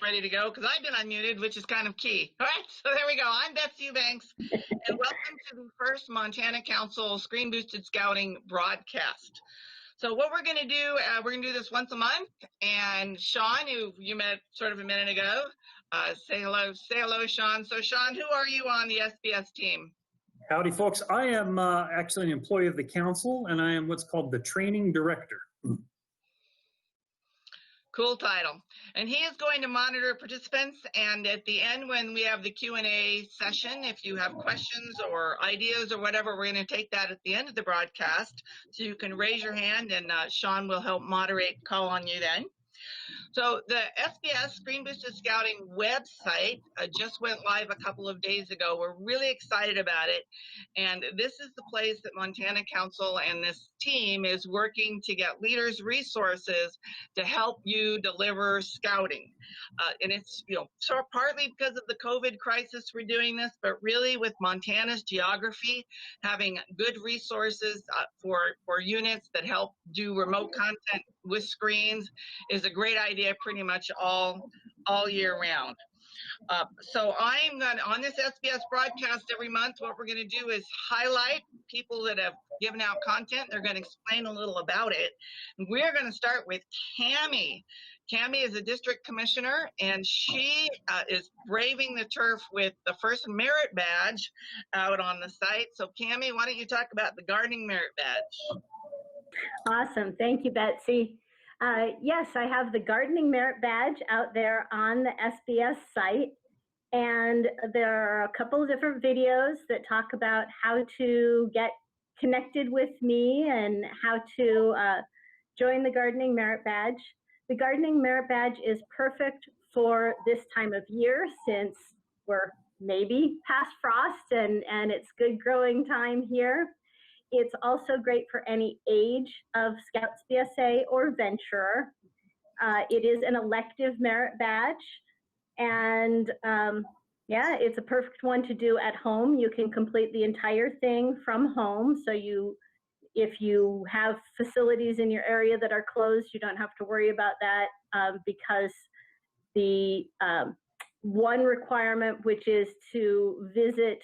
ready to go because I've been unmuted, which is kind of key. All right, so there we go. I'm Betsy Eubanks, and welcome to the first Montana Council Screen Boosted Scouting broadcast. So what we're going to do, we're going to do this once a month, and Sean, who you met sort of a minute ago, say hello, Sean. So Sean, who are you on the SBS team? Howdy, folks. I am actually an employee of the council, and I am what's called the training director. Cool title. And he is going to monitor participants, and at the end when we have the Q&A session, if you have questions or ideas or whatever, we're going to take that at the end of the broadcast. So you can raise your hand and Sean will help moderate, call on you then. So the SBS Screen Boosted Scouting website just went live a couple of days ago. We're really excited about it. And this is the place that Montana Council and this team is working to get leaders resources to help you deliver scouting. And it's, sort of partly because of the COVID crisis we're doing this, but really with Montana's geography, having good resources for units that help do remote content with screens is a great idea pretty much all year round. So I'm going to, on this SBS broadcast every month, what we're going to do is highlight people that have given out content. They're going to explain a little about it. And we're going to start with Cammie. Cammie is a district commissioner, and she is braving the turf with the first merit badge out on the site. So Cammie, why don't you talk about the gardening merit badge? Awesome. Thank you, Betsy. Yes, I have the gardening merit badge out there on the SBS site, and there are a couple of different videos that talk about how to get connected with me and how to join the gardening merit badge. The gardening merit badge is perfect for this time of year since we're maybe past frost and it's good growing time here. It's also great for any age of Scouts BSA or Venturer. It is an elective merit badge, and yeah, it's a perfect one to do at home. You can complete the entire thing from home, so if you have facilities in your area that are closed, you don't have to worry about that because the one requirement, which is to visit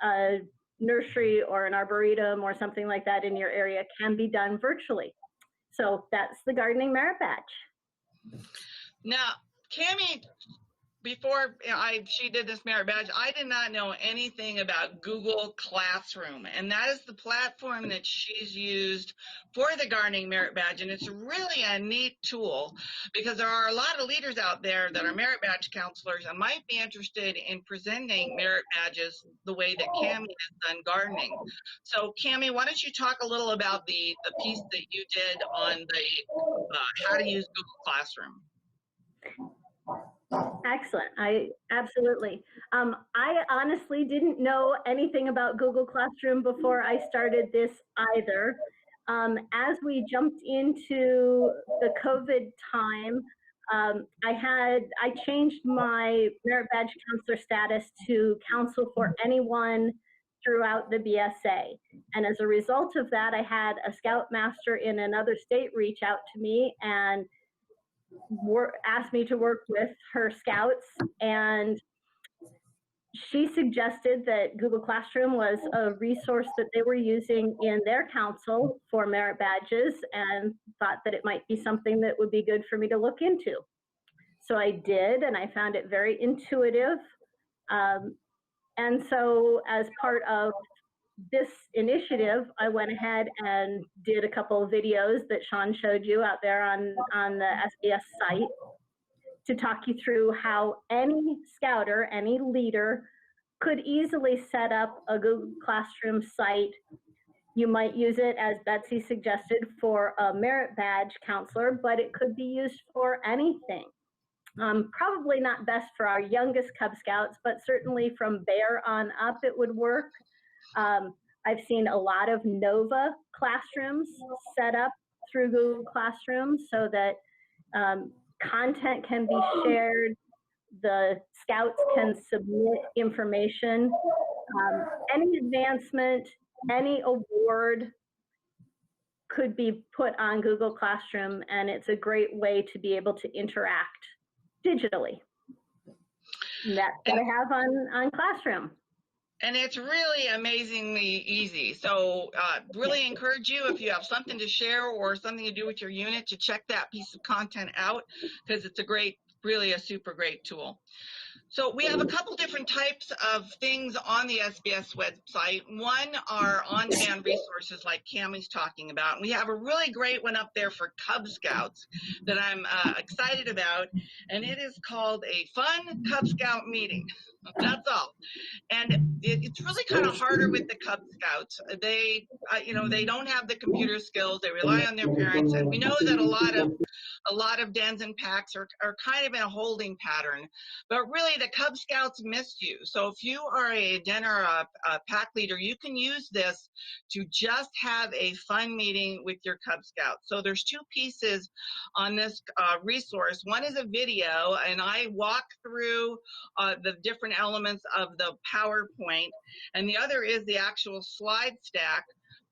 a nursery or an arboretum or something like that in your area, can be done virtually. So that's the gardening merit badge. Now, Cammie, before she did this merit badge, I did not know anything about Google Classroom, and that is the platform that she's used for the gardening merit badge, and it's really a neat tool because there are a lot of leaders out there that are merit badge counselors and might be interested in presenting merit badges the way that Cammie has done gardening. So Cammie, why don't you talk a little about the piece that you did on the how to use Google Classroom? Excellent. Absolutely. I honestly didn't know anything about Google Classroom before I started this either. As we jumped into the COVID time, I changed my merit badge counselor status to counsel for anyone throughout the BSA. And as a result of that, I had a Scoutmaster in another state reach out to me and asked me to work with her scouts, and she suggested that Google Classroom was a resource that they were using in their council for merit badges, and thought that it might be something that would be good for me to look into. So I did, and I found it very intuitive. And so as part of this initiative, I went ahead and did a couple of videos that Sean showed you out there on the SBS site to talk you through how any scouter, any leader could easily set up a Google Classroom site. You might use it, as Betsy suggested, for a merit badge counselor, but it could be used for anything. Probably not best for our youngest Cub Scouts, but certainly from Bear on up it would work. I've seen a lot of Nova classrooms set up through Google Classroom so that content can be shared, the scouts can submit information. Any advancement, any award could be put on Google Classroom, and it's a great way to be able to interact digitally. That's what I have on Classroom. And it's really amazingly easy. So really encourage you, if you have something to share or something to do with your unit, to check that piece of content out, because it's really a super great tool. So we have a couple different types of things on the SBS website. One are on-demand resources like Cammie's talking about. We have a really great one up there for Cub Scouts that I'm excited about, and it is called A Fun Cub Scout Meeting. That's all. And it's really kind of harder with the Cub Scouts. They, they don't have the computer skills. They rely on their parents, and we know that a lot of dens and packs are kind of in a holding pattern. But really, the Cub Scouts missed you. So if you are a den or a pack leader, you can use this to just have a fun meeting with your Cub Scouts. So there's two pieces on this resource. One is a video, and I walk through the different elements of the PowerPoint, and the other is the actual slide stack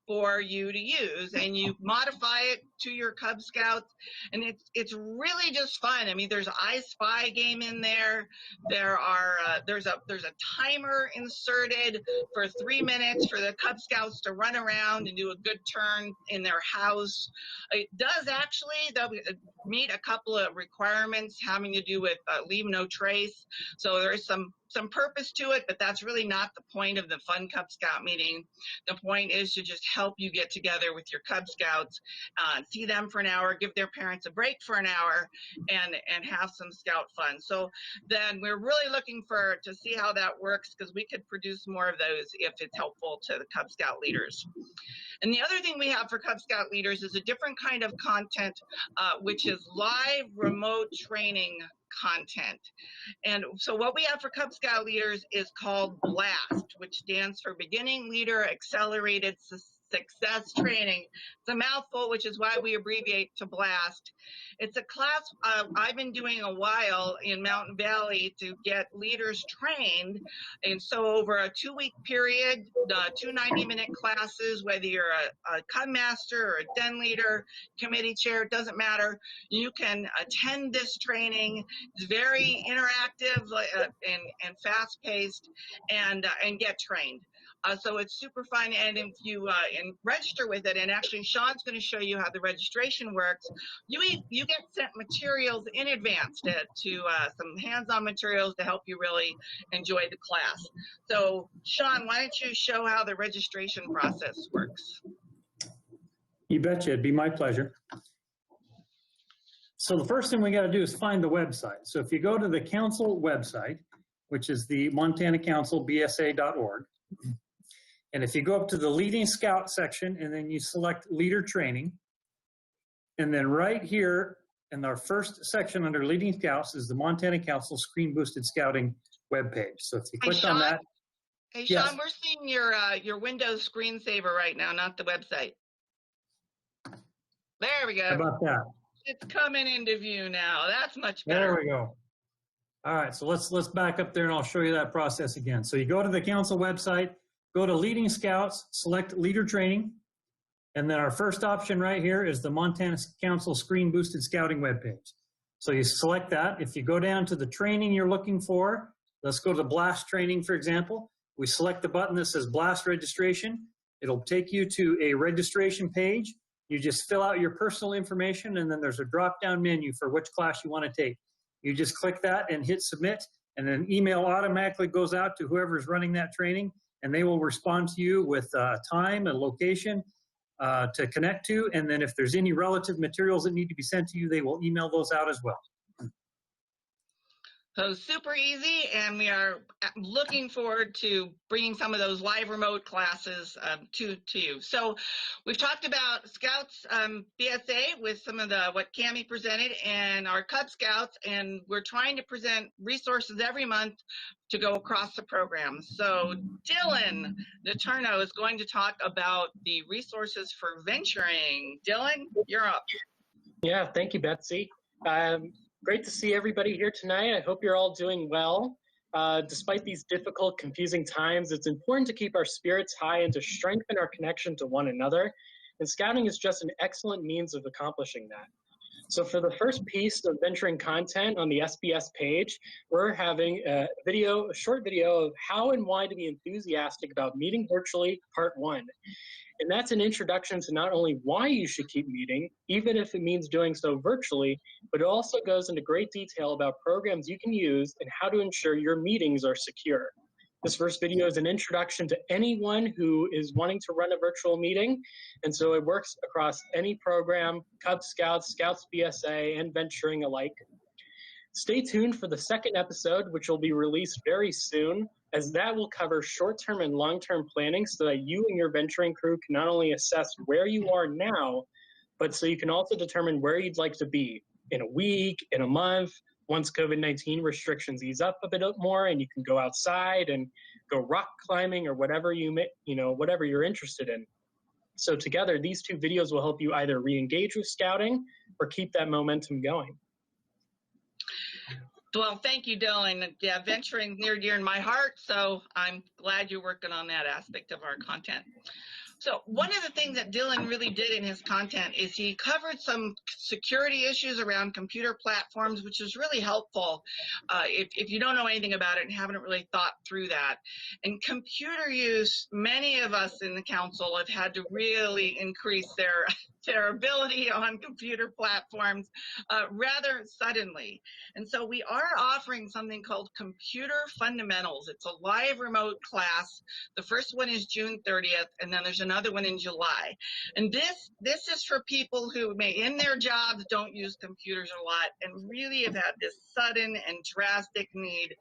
for you to use, and you modify it to your Cub Scouts, and it's really just fun. I mean, there's an I Spy game in there. There's a timer inserted for 3 minutes for the Cub Scouts to run around and do a good turn in their house. It does actually meet a couple of requirements having to do with leave no trace. So there is some purpose to it, but that's really not the point of the Fun Cub Scout meeting. The point is to just help you get together with your Cub Scouts, see them for an hour, give their parents a break for an hour, and have some Scout fun. So then we're really looking to see how that works, because we could produce more of those if it's helpful to the Cub Scout leaders. And the other thing we have for Cub Scout leaders is a different kind of content, which is live remote training content. And so what we have for Cub Scout leaders is called BLAST, which stands for Beginning Leader Accelerated Success Training. It's a mouthful, which is why we abbreviate to BLAST. It's a class I've been doing a while in Mountain Valley to get leaders trained. And so over a 2-week period, 2 90-minute classes, whether you're a Cub Master or a Den Leader, committee chair, it doesn't matter. You can attend this training. It's very interactive and fast-paced, and get trained. So it's super fun, and if you register with it, and actually Sean's going to show you how the registration works, you get sent materials in advance to some hands-on materials to help you really enjoy the class. So Sean, why don't you show how the registration process works? You betcha, it'd be my pleasure. So the first thing we got to do is find the website. So if you go to the council website, which is the Montana Council, bsa.org, and if you go up to the Leading Scout section, and then you select Leader Training, and then right here in our first section under Leading Scouts is the Montana Council Screen Boosted Scouting webpage. So if you click on that. Hey, yes. Sean, we're seeing your Windows screensaver right now, not the website. There we go. How about that? It's coming into view now. That's much better. There we go. All right, so let's back up there, and I'll show you that process again. So you go to the council website, go to Leading Scouts, select Leader Training, and then our first option right here is the Montana Council Screen Boosted Scouting webpage. So you select that. If you go down to the training you're looking for, let's go to BLAST training, for example. We select the button that says BLAST registration. It'll take you to a registration page. You just fill out your personal information, and then there's a drop-down menu for which class you want to take. You just click that and hit submit, and an email automatically goes out to whoever's running that training, and they will respond to you with a time and location to connect to. And then if there's any relative materials that need to be sent to you, they will email those out as well. So super easy, and we are looking forward to bringing some of those live remote classes to you. So we've talked about Scouts BSA with some of what Cammie presented, and our Cub Scouts, and we're trying to present resources every month to go across the program. So Dylan Letourneau is going to talk about the resources for venturing. Dylan, you're up. Yeah, thank you, Betsy. Great to see everybody here tonight. I hope you're all doing well. Despite these difficult, confusing times, it's important to keep our spirits high and to strengthen our connection to one another. And scouting is just an excellent means of accomplishing that. So for the first piece of venturing content on the SBS page, we're having a short video of how and why to be enthusiastic about meeting virtually, part 1. And that's an introduction to not only why you should keep meeting, even if it means doing so virtually, but it also goes into great detail about programs you can use and how to ensure your meetings are secure. This first video is an introduction to anyone who is wanting to run a virtual meeting, and so it works across any program, Cub Scouts, Scouts BSA, and venturing alike. Stay tuned for the second episode, which will be released very soon, as that will cover short-term and long-term planning so that you and your venturing crew can not only assess where you are now, but so you can also determine where you'd like to be in a week, in a month, once COVID-19 restrictions ease up a bit more and you can go outside and go rock climbing or whatever whatever you're interested in. So together, these two videos will help you either re-engage with scouting or keep that momentum going. Well, thank you, Dylan. Yeah, venturing near dear in my heart, so I'm glad you're working on that aspect of our content. So one of the things that Dylan really did in his content is he covered some security issues around computer platforms, which is really helpful if you don't know anything about it and haven't really thought through that. And computer use, many of us in the council have had to really increase their ability on computer platforms rather suddenly. And so we are offering something called Computer Fundamentals. It's a live remote class. The first one is June 30th, and then there's another one in July. And this is for people who may in their jobs don't use computers a lot and really have had this sudden and drastic need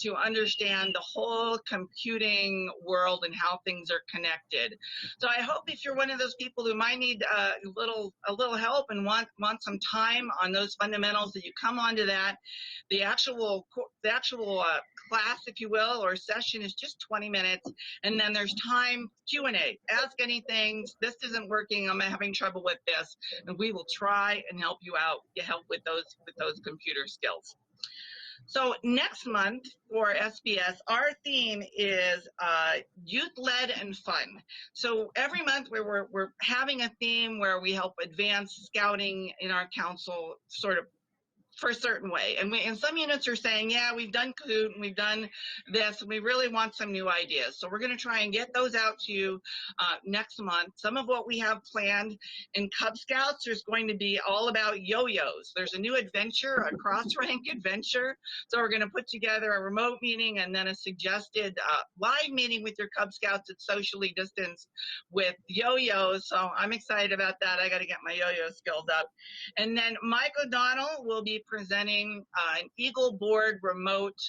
to understand the whole computing world and how things are connected. So I hope if you're one of those people who might need a little help and want some time on those fundamentals, that you come onto that. The actual class, if you will, or session is just 20 minutes, and then there's time Q&A. Ask anything. This isn't working. I'm having trouble with this, and we will try and help you out. Help with those computer skills. So next month for SBS, our theme is youth-led and fun. So every month we're having a theme where we help advance scouting in our council, sort of for a certain way. And some units are saying, yeah, we've done Coot and we've done this, and we really want some new ideas. So we're going to try and get those out to you next month. Some of what we have planned in Cub Scouts, there's going to be all about yo-yos. There's a new adventure, a cross-rank adventure. So we're going to put together a remote meeting and then a suggested live meeting with your Cub Scouts that's socially distanced with yo-yos. So I'm excited about that. I got to get my yo-yo skills up. And then Mike O'Donnell will be presenting an Eagle board remote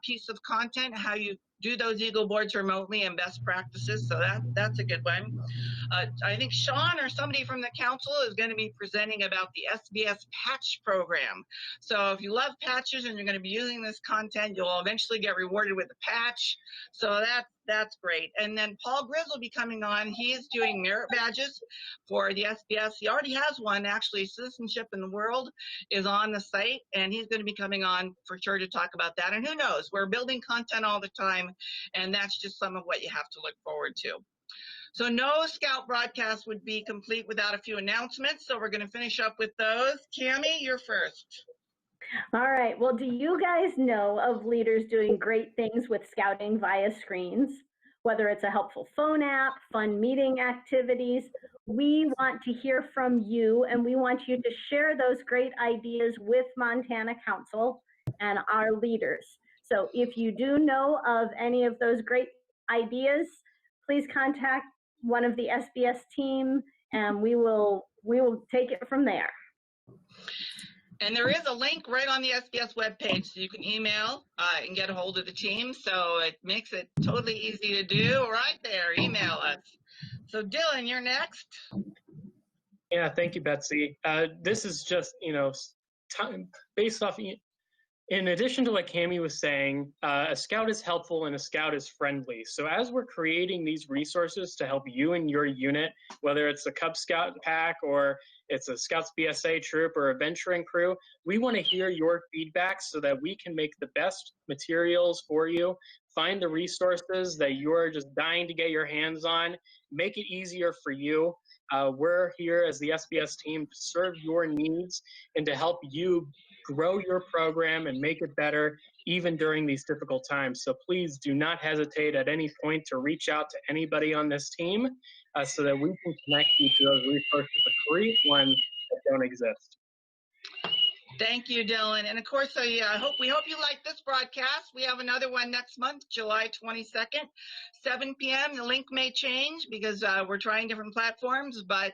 piece of content, how you do those Eagle boards remotely and best practices. So that's a good one. I think Sean or somebody from the council is going to be presenting about the SBS patch program. So if you love patches and you're going to be using this content, you'll eventually get rewarded with a patch. So that's great. And then Paul Grizz will be coming on. He is doing merit badges for the SBS. He already has one, actually. Citizenship in the World is on the site, and he's going to be coming on for sure to talk about that. And who knows, we're building content all the time, and that's just some of what you have to look forward to. So no Scout broadcast would be complete without a few announcements, so we're going to finish up with those. Cammie, you're first. All right. Well, do you guys know of leaders doing great things with scouting via screens? Whether it's a helpful phone app, fun meeting activities, we want to hear from you, and we want you to share those great ideas with Montana Council and our leaders. So if you do know of any of those great ideas, please contact one of the SBS team, and we will take it from there. And there is a link right on the SBS webpage, so you can email and get a hold of the team. So it makes it totally easy to do right there. Email us. So Dylan, you're next. Yeah, thank you, Betsy. This is just, based off, in addition to what Cammie was saying, a Scout is helpful and a Scout is friendly. So as we're creating these resources to help you and your unit, whether it's a Cub Scout pack or it's a Scouts BSA troop or a venturing crew, we want to hear your feedback so that we can make the best materials for you, find the resources that you're just dying to get your hands on, make it easier for you. We're here as the SBS team to serve your needs and to help you grow your program and make it better even during these difficult times. So please do not hesitate at any point to reach out to anybody on this team so that we can connect you to those resources, the free ones that don't exist. Thank you, Dylan. And of course, we hope you like this broadcast. We have another one next month, July 22nd, 7 p.m. The link may change because we're trying different platforms, but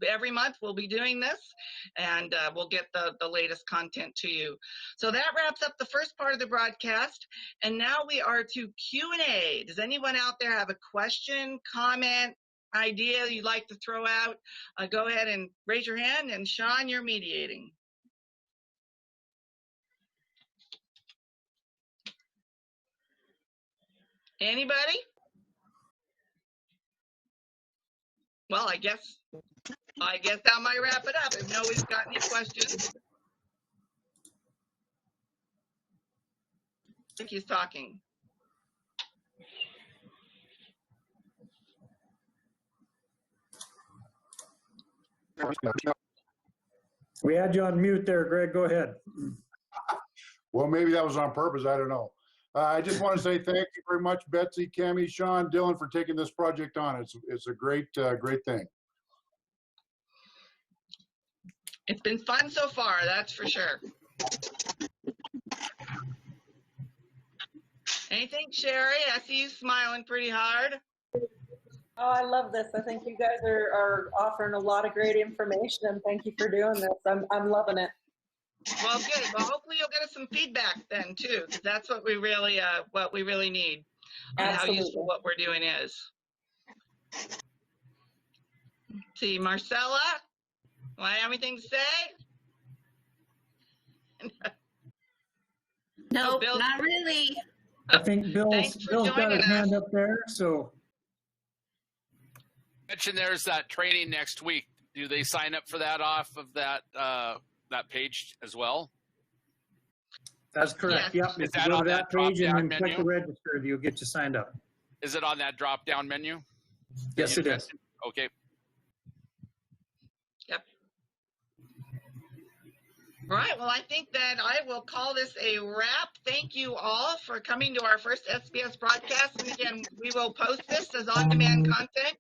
every month we'll be doing this, and we'll get the latest content to you. So that wraps up the first part of the broadcast, and now we are to Q&A. Does anyone out there have a question, comment, idea you'd like to throw out? Go ahead and raise your hand, and Sean, you're mediating. Anybody? Well, I guess that might wrap it up. If nobody's got any questions. I think he's talking. We had you on mute there, Greg. Go ahead. Well, maybe that was on purpose. I don't know. I just want to say thank you very much, Betsy, Cammie, Sean, Dylan, for taking this project on. It's a great thing. It's been fun so far, that's for sure. Anything, Sherry? I see you smiling pretty hard. Oh, I love this. I think you guys are offering a lot of great information, and thank you for doing this. I'm loving it. Well, good. Well, hopefully you'll get us some feedback then too, because that's what we really need on how useful what we're doing is. Let's see, Marcella, do I have anything to say? Nope, not really. I think Bill's got his hand up there, so. Mention there's that training next week. Do they sign up for that off of that that page as well? That's correct. Yes. Yep. Is that on that page and then drop-down click the menu? register, you'll get you signed up. Is it on that drop-down menu? Yes, it is. Okay. Yep. All right, well, I think that I will call this a wrap. Thank you all for coming to our first SBS broadcast. And again, we will post this as on-demand content.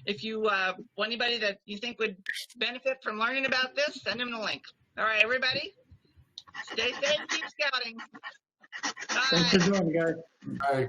If you, anybody that you think would benefit from learning about this, send them the link. All right, everybody, stay safe, keep scouting. Bye. Thanks for joining, guys. Bye.